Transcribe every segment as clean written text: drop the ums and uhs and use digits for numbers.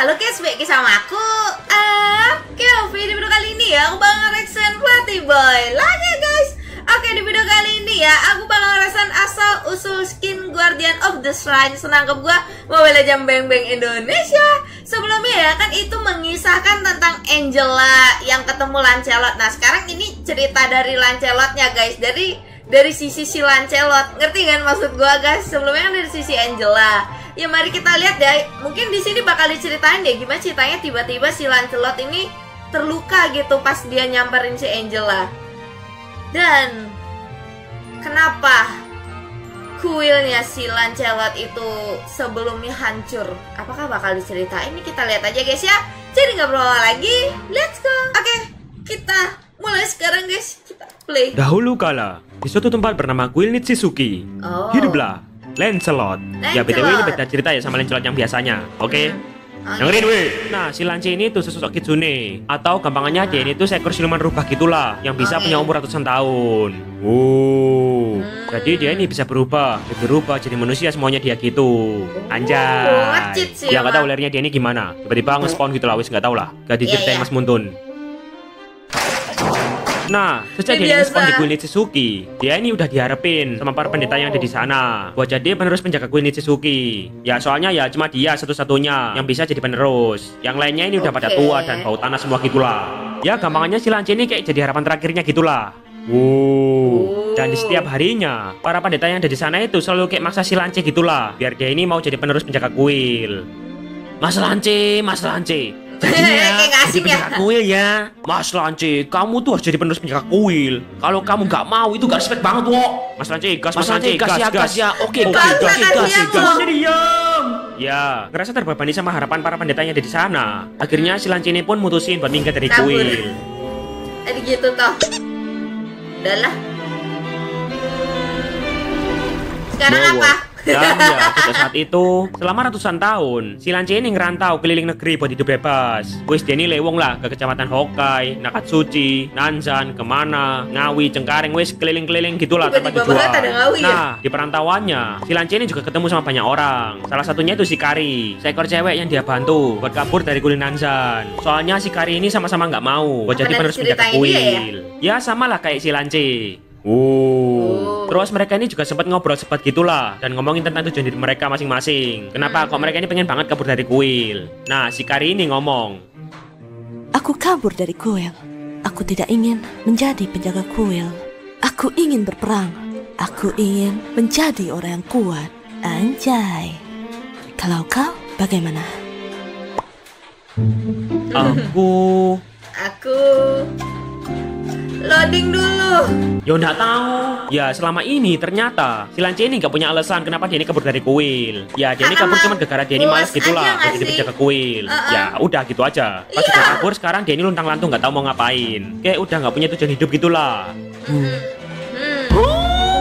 halo guys, balik lagi sama aku Kelvin. Di video kali ini ya, aku bakal nge-reaction Flatyboy lagi guys. Oke, di video kali ini ya, aku bakal nge-reaction asal usul skin Guardian of the Shrine senangkep gua Mobile Legends Bang Bang Indonesia. Sebelumnya ya, kan itu mengisahkan tentang Angela yang ketemu Lancelot. Nah sekarang ini cerita dari Lancelotnya guys, dari sisi si Lancelot. Ngerti kan maksud gua guys? Sebelumnya kan dari sisi Angela. Ya mari kita lihat ya. Mungkin di sini bakal diceritain deh gimana ceritanya tiba-tiba si Lancelot ini terluka gitu pas dia nyamperin si Angela. Dan kenapa kuilnya si Lancelot itu sebelumnya hancur? Apakah bakal diceritain? Ini kita lihat aja guys ya. Jadi nggak berlama lagi, let's go. Oke, kita mulai sekarang guys. Kita play. Dahulu kala, di suatu tempat bernama Kuil Nichizuki, hiduplah Lancelot. Ya BTW ini beda cerita ya sama Lancelot yang biasanya. Oke? Dengerin weh. Nah, si Lance ini tuh sesosok kitsune, atau gampangannya dia ini tuh seekor siluman rubah gitulah, yang bisa punya umur ratusan tahun. Jadi dia ini bisa berubah jadi manusia semuanya dia gitu. Anjay. Ya nggak tahu layarnya dia ini gimana. Tiba-tiba nge-spawn gitu lah, wis nggak tahu lah. Gak diceritain Mas Muntun. Nah, sejak dia nge-spawn di Kuil Nichizuki, dia ini udah diharapin sama para pendeta yang ada di sana buat jadi penerus penjaga Kuil Nichizuki. Ya soalnya ya cuma dia satu-satunya yang bisa jadi penerus. Yang lainnya ini udah pada tua dan bau tanah semua gitulah. Ya gampangannya si Lance ini kayak jadi harapan terakhirnya gitulah. Dan di setiap harinya para pendeta yang ada di sana itu selalu kayak maksa si Lance gitulah biar dia ini mau jadi penerus penjaga kuil. Mas Lance jadinya jadi penjaga kuil ya. Mas Lance, kamu tuh harus jadi penerus penjaga kuil. Kalau kamu nggak mau itu gak respect banget wo. Mas Lance, gas ya. Oke, gas. Semuanya diam. Ya, ngerasa terbebani sama harapan para pendetanya ada di sana. Akhirnya si Lance ini pun mutusin buat minggat dari kuil. Jadi gitu toh. Udahlah. Sekarang apa? Dan ya, sejak saat itu, selama ratusan tahun, si Lance ini ngerantau keliling negeri buat hidup bebas. Wis dia ini lewong lah ke kecamatan Hokai, Nakatsuchi, Nanzan, kemana, Ngawi, Cengkareng, wis keliling-keliling gitulah tanpa tujuan. Nah, di perantauannya, si Lance ini juga ketemu sama banyak orang. Salah satunya itu si Kari, seekor cewek yang dia bantu buat kabur dari kuil Nanzan. Soalnya si Kari ini sama-sama nggak mau buat jadi penerus penjaga kuil. Ya sama lah kayak si Lance. Terus mereka ini juga sempat ngobrol sempat gitulah dan ngomongin tentang tujuan hidup mereka masing-masing. Kenapa kok mereka ini pengen banget kabur dari kuil? Nah, si Kari ini ngomong, aku kabur dari kuil. Aku tidak ingin menjadi penjaga kuil. Aku ingin berperang. Aku ingin menjadi orang yang kuat. Anjay. Kalau kau bagaimana? Aku loading dulu. Yo nggak tahu. Ya selama ini ternyata si Lance ini nggak punya alasan kenapa dia ini kabur dari kuil. Ya dia ini kabur cuma gara-gara dia ini males gitulah jadi penjaga kuil. Ya udah gitu aja. Pas udah kabur sekarang dia ini luntang-lantung nggak tahu mau ngapain. Kayak udah nggak punya tujuan hidup gitulah.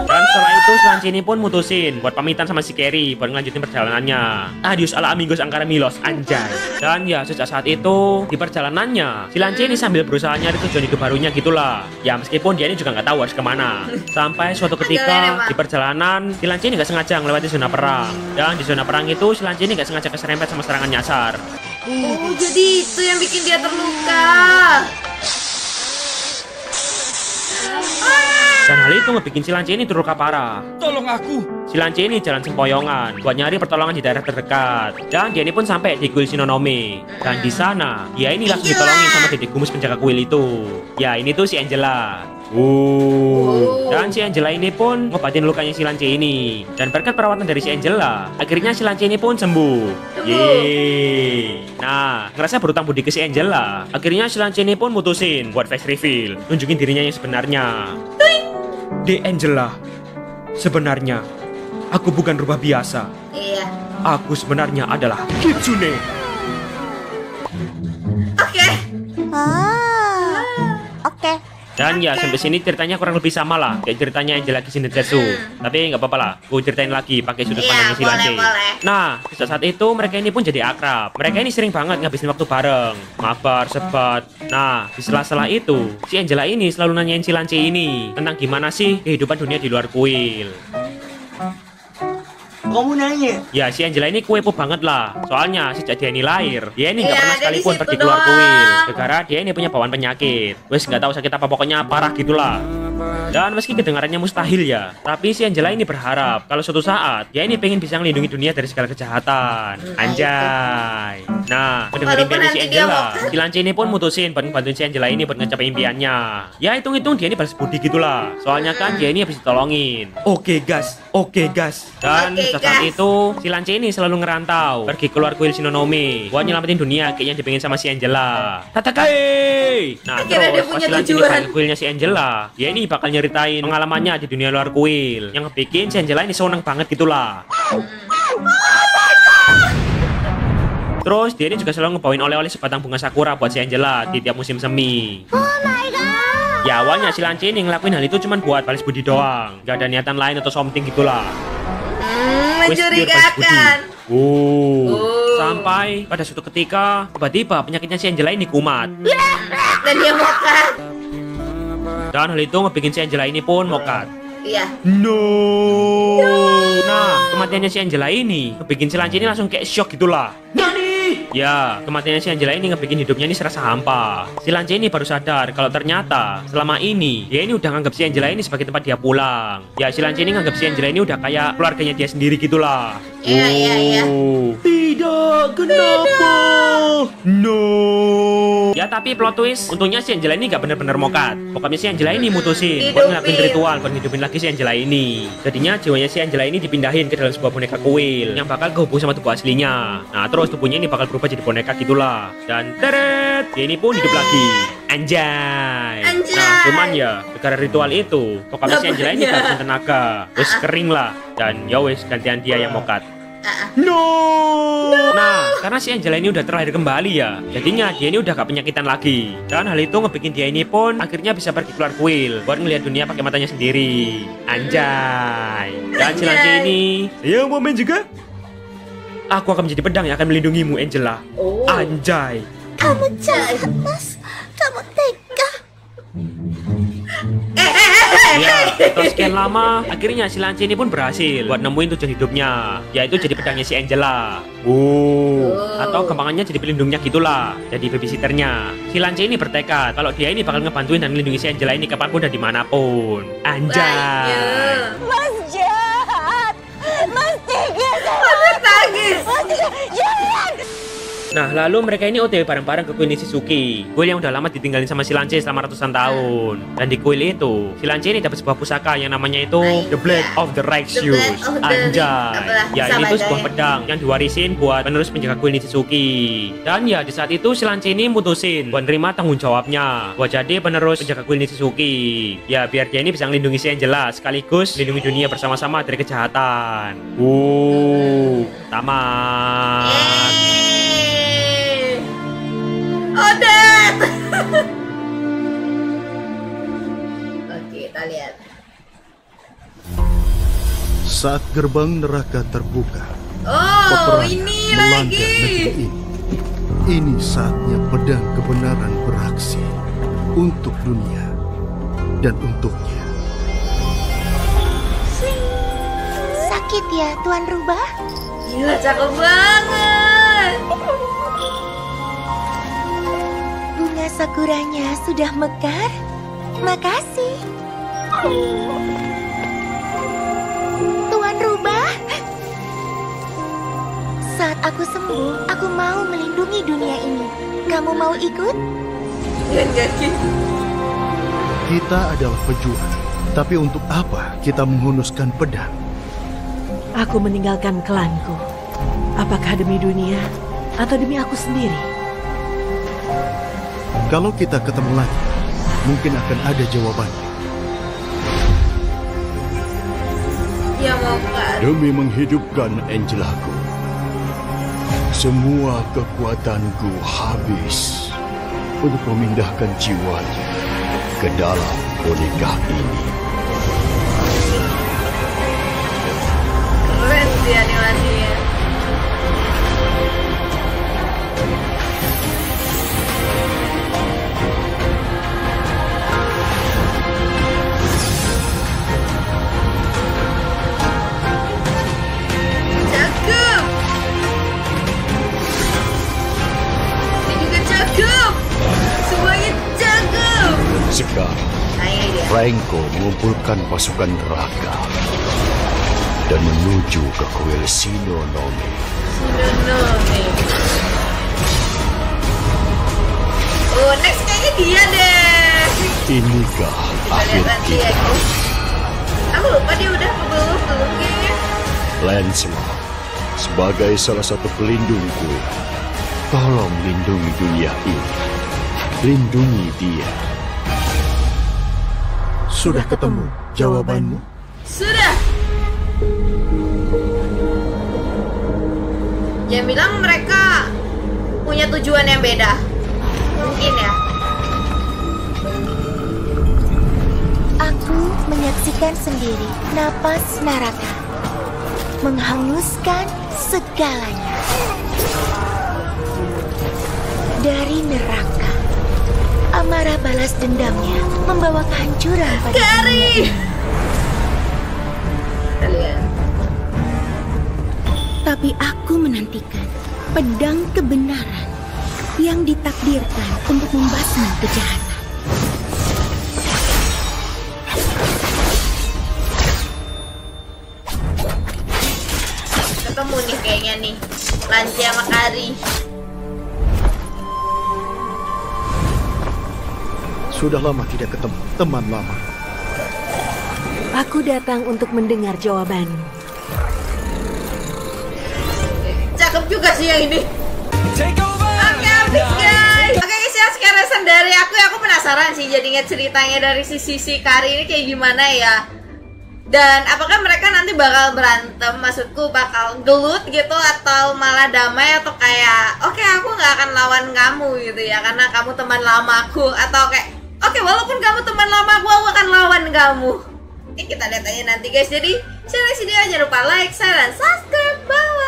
Dan setelah itu si Lance ini pun mutusin buat pamitan sama si Kari buat ngelanjutin perjalanannya. Adios ala amigos angkara milos, anjay. Dan ya sejak saat itu di perjalanannya si Lance ini sambil berusaha nyari tujuan hidup barunya gitulah. Ya meskipun dia ini juga nggak tahu harus kemana. Sampai suatu ketika di perjalanan si Lance ini nggak sengaja melewati zona perang. Dan di zona perang itu si Lance ini nggak sengaja keserempet sama serangan nyasar. Jadi itu yang bikin dia terluka. Dan hal itu ngebikin si Lance ini terluka parah. Tolong aku. Si Lance ini jalan sempoyongan buat nyari pertolongan di daerah terdekat. Dan dia ini pun sampai di kuil Shinonome. Dan di sana dia ini langsung ditolongin sama Dedek Gumus penjaga kuil itu. Ya ini tuh si Angela. Dan si Angela ini pun ngobatin lukanya si Lance ini. Dan berkat perawatan dari si Angela, akhirnya si Lance ini pun sembuh. Yeay. Nah, ngerasa berutang budi ke si Angela, akhirnya si Lance ini pun mutusin buat face reveal, nunjukin dirinya yang sebenarnya. De Angela, sebenarnya aku bukan rubah biasa. Iya. Aku sebenarnya adalah kitsune. Oke. Dan ya sampai sini ceritanya kurang lebih sama lah kayak ceritanya Angela Kishinetetsu. Tapi nggak apa-apa lah, aku ceritain lagi pakai sudut pandangnya si Lance. Nah, sejak saat itu mereka ini pun jadi akrab. Mereka ini sering banget ngabisin waktu bareng, mabar, sebat. Nah, di sela-sela itu si Angela ini selalu nanyain si Lance ini tentang gimana sih kehidupan dunia di luar kuil. kamu nanya? Ya, si Angela ini kepo banget lah. Soalnya sejak dia ini lahir, dia ini nggak Iya, pernah dari sekalipun situ pergi keluar doang. kuil. Gara-gara dia ini punya bawaan penyakit. Wes nggak tahu sakit apa, pokoknya parah gitulah. Dan meski kedengarannya mustahil ya, tapi si Angela ini berharap kalau suatu saat dia ini pengen bisa melindungi dunia dari segala kejahatan. Anjay. Nah, mendengar Walaupun impiannya si nanti dia Angela, mau- si Lance ini pun mutusin buat ngebantuin si Angela ini buat ngecapai impiannya. Ya hitung-hitung dia ini balas budi gitulah. Soalnya kan dia ini habis ditolongin. Oke gas. Dan Oke, pada saat gas. itu si Lance ini selalu ngerantau pergi keluar kuil Shinonome buat nyelamatin dunia kayak yang dipengen sama si Angela. Tatakai. Nah Akhirnya dia terus pas punya si Lance ini tujuan. balik ke kuilnya si Angela, dia ini bakal nyeritain pengalamannya di dunia luar kuil yang bikin si Angela ini seneng banget gitulah. Terus dia ini juga selalu ngebawain oleh-oleh sebatang bunga sakura buat si Angela di tiap musim semi. Ya awalnya si Lance ini ngelakuin hal itu cuman buat balas budi doang, gak ada niatan lain atau something gitulah. Wes, biar balas Mencurigakan. budi. Sampai pada suatu ketika tiba-tiba penyakitnya si Angela ini kumat. Dan dia mokat. Dan hal itu ngebikin si Angela ini pun mokat. Iya. No. Nah, kematiannya si Angela ini ngebikin si Lance ini langsung kayak shock gitulah. Ya, kematiannya si Angela ini ngebikin hidupnya ini serasa hampa. Si Lance ini baru sadar kalau ternyata selama ini dia ini udah nganggap si Angela ini sebagai tempat dia pulang. Ya, si Lance ini nganggap si Angela ini udah kayak keluarganya dia sendiri gitulah. Iya. Tidak, kenapa? No. Ya tapi plot twist, untungnya si Angela ini gak bener-bener mokat. Pokoknya si Angela ini mutusin buat ngelakuin Hidupin. ritual buat ngidupin lagi si Angela ini. Jadinya jiwanya si Angela ini dipindahin ke dalam sebuah boneka kuil yang bakal kehubung sama tubuh aslinya. Nah terus tubuhnya ini bakal berubah jadi boneka gitulah. Dan teret, dia ini pun hidup lagi. Anjay. Anjay. Nah cuman ya, gara ritual itu, pokoknya si Angela ini Bapaknya. kehabisan tenaga. Terus kering lah. Dan ya wes gantian dia yang mokat. Ah, No. Nah, karena si Angela ini udah terlahir kembali ya, jadinya dia ini udah gak penyakitan lagi. Dan hal itu ngebikin dia ini pun akhirnya bisa pergi keluar kuil buat ngeliat dunia pakai matanya sendiri. Anjay. Dan si Lance ini, ya mau main juga? Aku akan menjadi pedang yang akan melindungimu, Angela. Oh. Anjay. Kamu jahat, Mas. Kamu tega. Ya, setelah sekian lama, akhirnya si Lance ini pun berhasil buat nemuin tujuan hidupnya, yaitu jadi pedangnya si Angela. Atau gampangannya jadi pelindungnya gitulah, jadi babysitternya. Si Lance ini bertekad kalau dia ini bakal ngebantuin dan melindungi si Angela ini kapanpun dan dimanapun. Anjay. Mas jahat. Mas tega. Nangis. Jangan. Nah, lalu mereka ini OTW bareng-bareng ke kuil Nichizuki, kuil yang udah lama ditinggalin sama si Lance selama ratusan tahun. Dan di kuil itu, si Lance ini dapat sebuah pusaka yang namanya itu The Blade of the Righteous. Blade of the- Anjay. apalah, Ya, bisa ini tuh baca sebuah ya. pedang yang diwarisin buat penerus penjaga kuil Nichizuki. Dan ya, di saat itu si Lance ini mutusin buat nerima tanggung jawabnya buat jadi penerus penjaga kuil Nichizuki. Ya, biar dia ini bisa ngelindungi si Angela sekaligus melindungi dunia bersama-sama dari kejahatan. Tamat. Yeay. Odet. Oke, kita lihat. Saat gerbang neraka terbuka, Oh, peperangan ini melanda lagi. negeri ini. Ini saatnya pedang kebenaran beraksi untuk dunia dan untuknya. Sakit ya, Tuan Rubah? Gila, cakep banget. Bunga sakuranya sudah mekar? Makasih. Tuan Rubah? Saat aku sembuh, aku mau melindungi dunia ini. Kamu mau ikut? Kaki. Kita adalah pejuang, tapi untuk apa kita menghunuskan pedang? Aku meninggalkan klanku. Apakah demi dunia atau demi aku sendiri? Kalau kita ketemu lagi, mungkin akan ada jawabannya. Dia mau kan. Demi menghidupkan Angelaku, semua kekuatanku habis untuk memindahkan jiwanya ke dalam boneka ini. Keren sih animasinya. Rengko mengumpulkan pasukan neraka dan menuju ke kuil Shinonome. Oh, next kayaknya dia deh. Inikah Kita akhir lihat nanti ya, kita? guys. Aku lupa dia udah belum kayaknya. Lancelot, sebagai salah satu pelindungku, tolong lindungi dunia ini. Lindungi dia. Sudah ketemu jawabanmu? Sudah. Dia bilang mereka punya tujuan yang beda. Mungkin ya. Aku menyaksikan sendiri napas neraka menghanguskan segalanya. Dari neraka, amarah balas dendamnya membawa kehancuran pada Gary. dunia. Tapi aku menantikan pedang kebenaran yang ditakdirkan untuk membasmi kejahatan. Ketemu nih kayaknya nih, Lance sama Kari. Sudah lama tidak ketemu, teman lama. Aku datang untuk mendengar jawabanmu. Cakep juga sih yang ini. Oke, habis guys. Oke guys ya, sekarang dari aku penasaran sih jadinya ceritanya dari si Kari ini kayak gimana ya. Dan apakah mereka nanti bakal berantem, maksudku bakal gelut gitu, atau malah damai, atau kayak oke, aku nggak akan lawan kamu gitu ya karena kamu teman lamaku, atau kayak oke, walaupun kamu teman lamaku, aku akan lawan kamu. Oke, kita lihat aja nanti guys. Jadi share video, jangan lupa like, share, dan subscribe bawah.